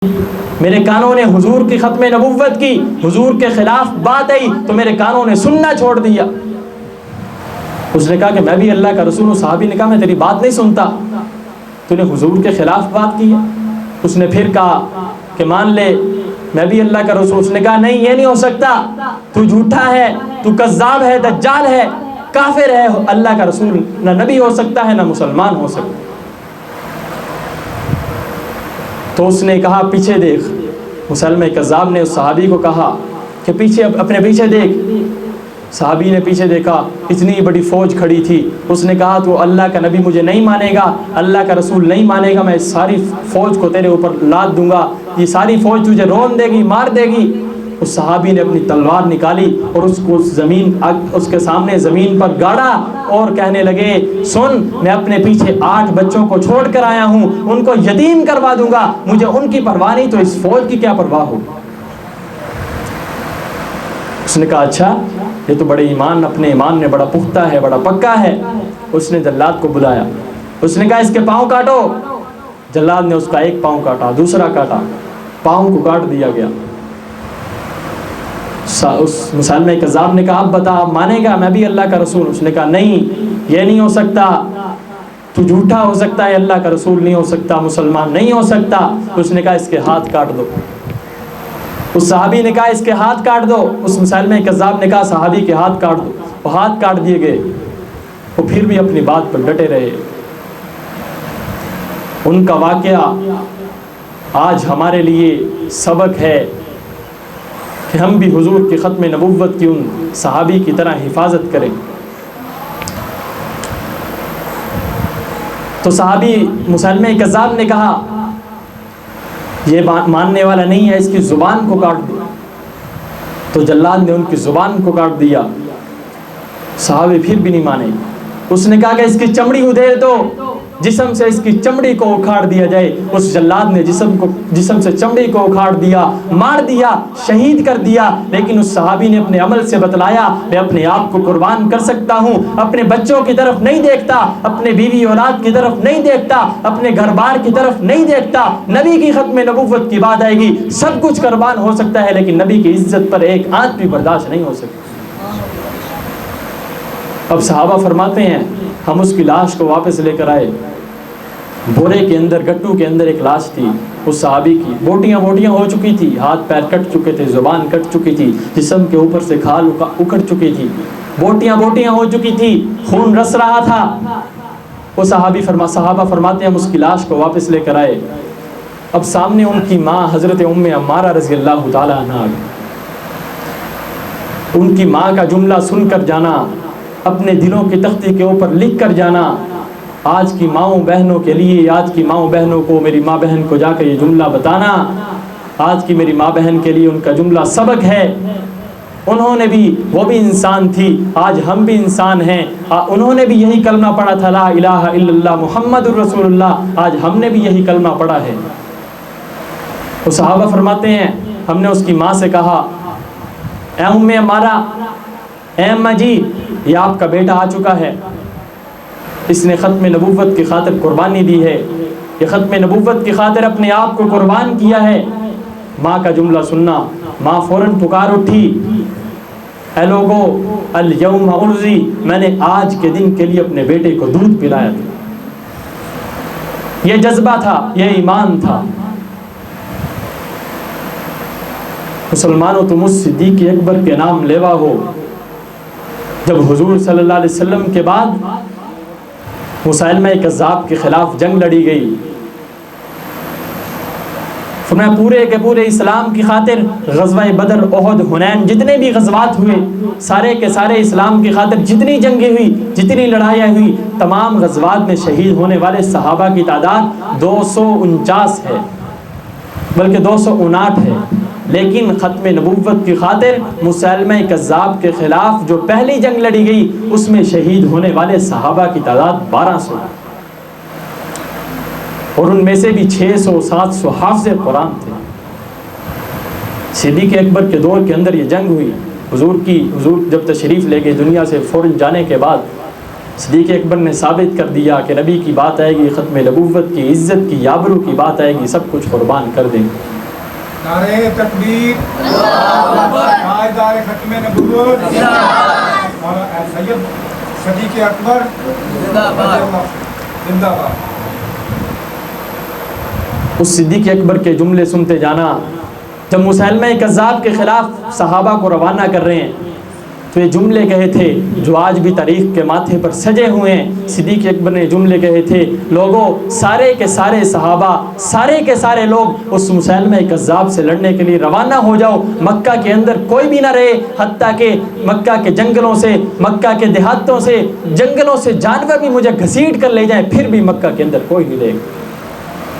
میرے کانوں نے حضور کی ختم نبوت کی، حضور کے خلاف بات آئی تو میرے کانوں نے سننا چھوڑ دیا۔ اس نے کہا کہ میں بھی اللہ کا رسول ہوں۔ صحابی نے کہا میں تیری بات نہیں سنتا، تو نے حضور کے خلاف بات کی ہے۔ اس نے پھر کہا کہ مان لے میں بھی اللہ کا رسول۔ اس نے کہا نہیں، یہ نہیں ہو سکتا، تو جھوٹا ہے، تو کذاب ہے، دجال ہے، کافر ہے، اللہ کا رسول نہ نبی ہو سکتا ہے نہ مسلمان ہو سکتا۔ تو اس نے کہا پیچھے دیکھ۔ مسلمہ کذاب نے اس صحابی کو کہا کہ پیچھے، اپنے پیچھے دیکھ۔ صحابی نے پیچھے دیکھا، اتنی بڑی فوج کھڑی تھی۔ اس نے کہا تو اللہ کا نبی مجھے نہیں مانے گا، اللہ کا رسول نہیں مانے گا، میں اس ساری فوج کو تیرے اوپر لاد دوں گا، یہ ساری فوج تجھے رون دے گی، مار دے گی۔ اس صحابی نے اپنی تلوار نکالی اور اس کو اس کے سامنے زمین پر گاڑا اور کہنے لگے سن، میں اپنے پیچھے 8 بچوں کو چھوڑ کر آیا ہوں، ان کو یتیم کروا دوں گا، مجھے ان کی پرواہ نہیں تو اس فوج کی کیا پرواہ ہو۔ اس نے کہا اچھا، یہ تو بڑے ایمان، اپنے ایمان میں بڑا پختہ ہے، بڑا پکا ہے۔ اس نے جلاد کو بلایا، اس نے کہا اس کے پاؤں کاٹو۔ جلاد نے اس کا ایک پاؤں کاٹا، دوسرا کاٹا، پاؤں کو کاٹ دیا گیا۔ اس مسلمہ کذاب نے کہا اب بتا، اب مانے گا میں بھی اللہ کا رسول؟ اس نے کہا نہیں، یہ نہیں ہو سکتا، تو جھوٹا ہو سکتا ہے، اللہ کا رسول نہیں ہو سکتا، مسلمان نہیں ہو سکتا۔ تو اس نے کہا اس کے ہاتھ کاٹ دو۔ اس صحابی نے کہا اس کے ہاتھ کاٹ دو۔ اس مسلمہ کذاب نے کہا صحابی کے ہاتھ کاٹ دو۔ وہ ہاتھ کاٹ دیے گئے، وہ پھر بھی اپنی بات پر ڈٹے رہے۔ ان کا واقعہ آج ہمارے لیے سبق ہے کہ ہم بھی حضور کی ختم نبوت کی ان صحابی کی طرح حفاظت کریں۔ تو صحابی مسلمہ کذاب نے کہا یہ ماننے والا نہیں ہے، اس کی زبان کو کاٹ دو۔ تو جلاد نے ان کی زبان کو کاٹ دیا۔ صحابی پھر بھی نہیں مانے۔ اس نے کہا کہ اس کی چمڑی ادھیڑ دو، جسم سے اس کی چمڑی کو اکھاڑ دیا جائے۔ اس جلاد نے جسم سے چمڑی کو اکھاڑ دیا، مار دیا، شہید کر دیا۔ لیکن اس صحابی نے اپنے عمل سے بتلایا میں اپنے آپ کو قربان کر سکتا ہوں، اپنے بچوں کی طرف نہیں دیکھتا، اپنے بیوی اولاد کی طرف نہیں دیکھتا، اپنے گھر بار کی طرف نہیں دیکھتا۔ نبی کی ختم نبوت کی بات آئے گی، سب کچھ قربان ہو سکتا ہے لیکن نبی کی عزت پر ایک آنچ بھی برداشت نہیں ہو سکتی۔ اب صحابہ فرماتے ہیں ہم اس کی لاش کو واپس لے کر آئے۔ بورے کے اندر، گٹو کے اندر ایک لاش تھی اس صحابی کی، بوٹیاں ہو چکی تھی، ہاتھ پیر کٹ چکے تھے، زبان کٹ چکی تھی، جسم کے اوپر سے کھال اکھڑ چکی تھی، بوٹیاں ہو چکی تھی، خون رس رہا تھا۔ وہ صحابہ فرماتے ہیں ہم اس کی لاش کو واپس لے کر آئے۔ اب سامنے ان کی ماں حضرت ام عمارہ رضی اللہ تعالی عنہا، ان کی ماں کا جملہ سن کر جانا، اپنے دلوں کی تختی کے اوپر لکھ کر جانا۔ آج کی ماؤں بہنوں کے لیے، آج کی ماؤں بہنوں کو، میری ماں بہن کو جا کر یہ جملہ بتانا، آج کی میری ماں بہن کے لیے ان کا جملہ سبق ہے۔ انہوں نے بھی، وہ بھی انسان تھی، آج ہم بھی انسان ہیں، انہوں نے بھی یہی کلمہ پڑھا تھا لا الہ الا اللہ محمد الرسول اللہ، آج ہم نے بھی یہی کلمہ پڑھا ہے۔ وہ صحابہ فرماتے ہیں ہم نے اس کی ماں سے کہا اے ام عمارہ، اے اماں جی، یہ آپ کا بیٹا آ چکا ہے، اس نے ختم نبوت کی خاطر قربانی دی ہے، یہ ختم نبوت کی خاطر اپنے آپ کو قربان کیا ہے۔ ماں کا جملہ سننا، ماں فوراً پکار اٹھی اے لوگو الیوم ارضی، میں نے آج کے دن کے لیے اپنے بیٹے کو دودھ پلایا تھا۔ یہ جذبہ تھا، یہ ایمان تھا۔ مسلمانوں تم اس صدیق اکبر کے نام لیوا ہو۔ جب حضور صلی اللہ علیہ وسلم کے بعد مسلمہ کذاب کے خلاف جنگ لڑی گئی، فرمایا پورے کے پورے اسلام کی خاطر غزوہ بدر، احد، حنین، جتنے بھی غزوات ہوئے، سارے کے سارے اسلام کی خاطر جتنی جنگیں ہوئی، جتنی لڑائیاں ہوئی، تمام غزوات میں شہید ہونے والے صحابہ کی تعداد 249 ہے، بلکہ 259 ہے۔ لیکن ختم نبوت کی خاطر مسلمہ کذاب کے خلاف جو پہلی جنگ لڑی گئی، اس میں شہید ہونے والے صحابہ کی تعداد 1200، اور ان میں سے بھی 600-700 حافظ قرآن تھے۔ صدیق اکبر کے دور کے اندر یہ جنگ ہوئی۔ حضور جب تشریف لے گئے دنیا سے فوراً جانے کے بعد صدیق اکبر نے ثابت کر دیا کہ نبی کی بات آئے گی، ختم نبوت کی، عزت کی، آبرو کی بات آئے گی، سب کچھ قربان کر دیں گے۔ نعرہ تکبیر، پائیدار ختم نبوت، اور سید صدیق اکبر زندہ باد۔ اس صدیق اکبر کے جملے سنتے جانا، جب مسیلمہ کذاب کے خلاف صحابہ کو روانہ کر رہے ہیں تو یہ جملے کہے تھے جو آج بھی تاریخ کے ماتھے پر سجے ہوئے ہیں۔ صدیق اکبر نے جملے کہے تھے، لوگوں سارے کے سارے صحابہ، سارے کے سارے لوگ اس مسیلمہ کذاب سے لڑنے کے لیے روانہ ہو جاؤ، مکہ کے اندر کوئی بھی نہ رہے، حتیٰ کہ مکہ کے جنگلوں سے، مکہ کے دیہاتوں سے، جنگلوں سے جانور بھی مجھے گھسیٹ کر لے جائیں، پھر بھی مکہ کے اندر کوئی نہیں رہے گا۔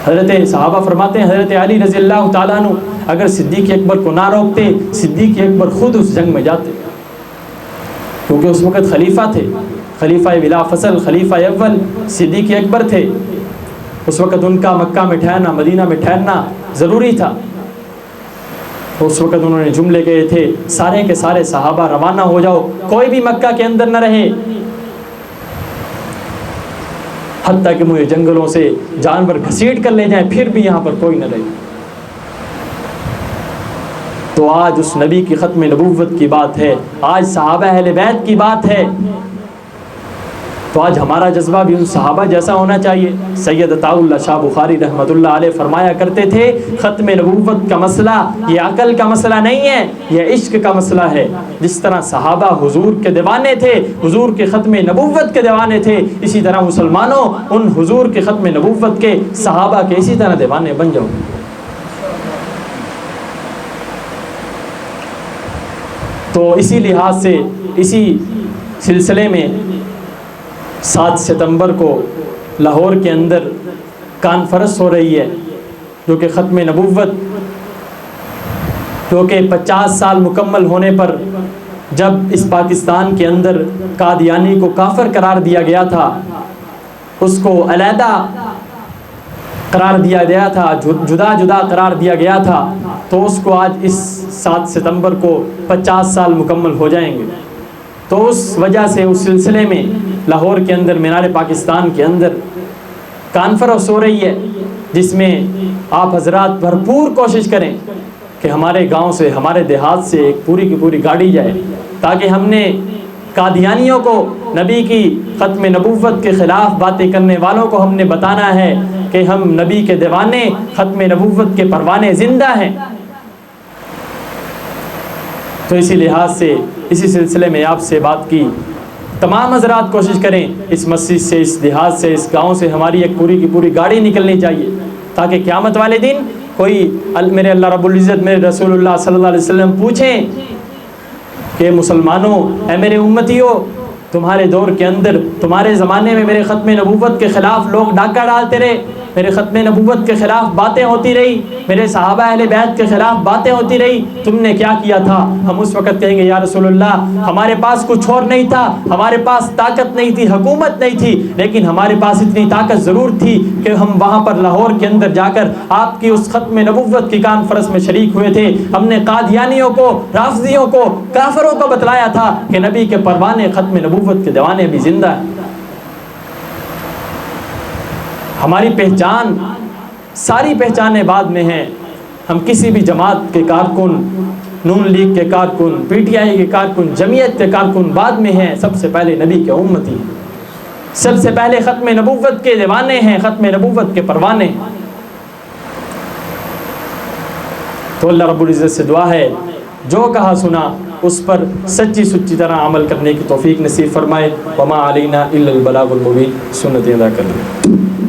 حضرت صحابہ فرماتے ہیں حضرت علی رضی اللہ تعالیٰ عنہ اگر صدیق اکبر کو نہ روکتے، صدیق اکبر خود اس جنگ میں جاتے، کیونکہ اس وقت خلیفہ تھے، خلیفہ بلا فصل، خلیفہ اول صدیق اکبر تھے۔ اس وقت ان کا مکہ میں ٹھہرنا، مدینہ میں ٹھہرنا ضروری تھا۔ اس وقت انہوں نے جملے کہے تھے، سارے کے سارے صحابہ روانہ ہو جاؤ، کوئی بھی مکہ کے اندر نہ رہے، حتیٰ کہ مجھے جنگلوں سے جانور گھسیٹ کر لے جائیں، پھر بھی یہاں پر کوئی نہ رہے۔ تو آج اس نبی کی ختم نبوت کی بات ہے، آج صحابہ اہل بیت کی بات ہے، تو آج ہمارا جذبہ بھی ان صحابہ جیسا ہونا چاہیے۔ سید عطاء اللہ شاہ بخاری رحمۃ اللہ علیہ فرمایا کرتے تھے، ختم نبوت کا مسئلہ یہ عقل کا مسئلہ نہیں ہے، یہ عشق کا مسئلہ ہے۔ جس طرح صحابہ حضور کے دیوانے تھے، حضور کے ختم نبوت کے دیوانے تھے، اسی طرح مسلمانوں ان حضور کے ختم نبوت کے، صحابہ کے اسی طرح دیوانے بن جاؤ۔ تو اسی لحاظ سے اسی سلسلے میں 7 ستمبر کو لاہور کے اندر کانفرنس ہو رہی ہے، جو کہ ختم نبوت، جو کہ 50 سال مکمل ہونے پر جب اس پاکستان کے اندر قادیانی کو کافر قرار دیا گیا تھا، اس کو علیحدہ قرار دیا گیا تھا، جدا جدا قرار دیا گیا تھا، تو اس کو آج اس 7 ستمبر کو 50 سال مکمل ہو جائیں گے۔ تو اس وجہ سے اس سلسلے میں لاہور کے اندر مینار پاکستان کے اندر کانفرنس ہو رہی ہے، جس میں آپ حضرات بھرپور کوشش کریں کہ ہمارے گاؤں سے، ہمارے دیہات سے ایک پوری کی پوری گاڑی جائے، تاکہ ہم نے قادیانیوں کو، نبی کی ختم نبوت کے خلاف باتیں کرنے والوں کو ہم نے بتانا ہے کہ ہم نبی کے دیوانے، ختم نبوت کے پروانے زندہ ہیں۔ تو اسی لحاظ سے اسی سلسلے میں آپ سے بات کی، تمام حضرات کوشش کریں اس مسجد سے، اس دیہات سے، اس گاؤں سے ہماری ایک پوری کی پوری گاڑی نکلنی چاہیے، تاکہ قیامت والے دن کوئی میرے اللہ رب العزت، میرے رسول اللہ صلی اللہ علیہ وسلم پوچھیں کہ مسلمانوں، اے میرے امتیوں، تمہارے دور کے اندر، تمہارے زمانے میں میرے ختم نبوت کے خلاف لوگ ڈاکہ ڈالتے رہے، میرے ختم نبوت کے خلاف باتیں ہوتی رہی، میرے صحابہ اہل بیت کے خلاف باتیں ہوتی رہی، تم نے کیا کیا تھا؟ ہم اس وقت کہیں گے، یا رسول اللہ، ہمارے پاس کچھ اور نہیں تھا، ہمارے پاس طاقت نہیں تھی، حکومت نہیں تھی، لیکن ہمارے پاس اتنی طاقت ضرور تھی کہ ہم وہاں پر لاہور کے اندر جا کر آپ کی اس ختم نبوت کی کانفرنس میں شریک ہوئے تھے۔ ہم نے قادیانیوں کو، رافضیوں کو، کافروں کو بتلایا تھا کہ نبی کے پروانے، ختم نبوت کے دیوانے بھی زندہ ہیں۔ ہماری پہچان، ساری پہچانیں بعد میں ہیں، ہم کسی بھی جماعت کے کارکن، نون لیگ کے کارکن، پی ٹی آئی کے کارکن، جمعیت کے کارکن بعد میں ہیں، سب سے پہلے نبی کے امتی ہیں، سب سے پہلے ختم نبوت کے دیوانے ہیں، ختم نبوت کے پروانے۔ تو اللہ رب العزت سے دعا ہے، جو کہا سنا اس پر سچی سچی طرح عمل کرنے کی توفیق نصیب فرمائے۔ وما علینا الا البلاغ المبین، سنت ادا کریں۔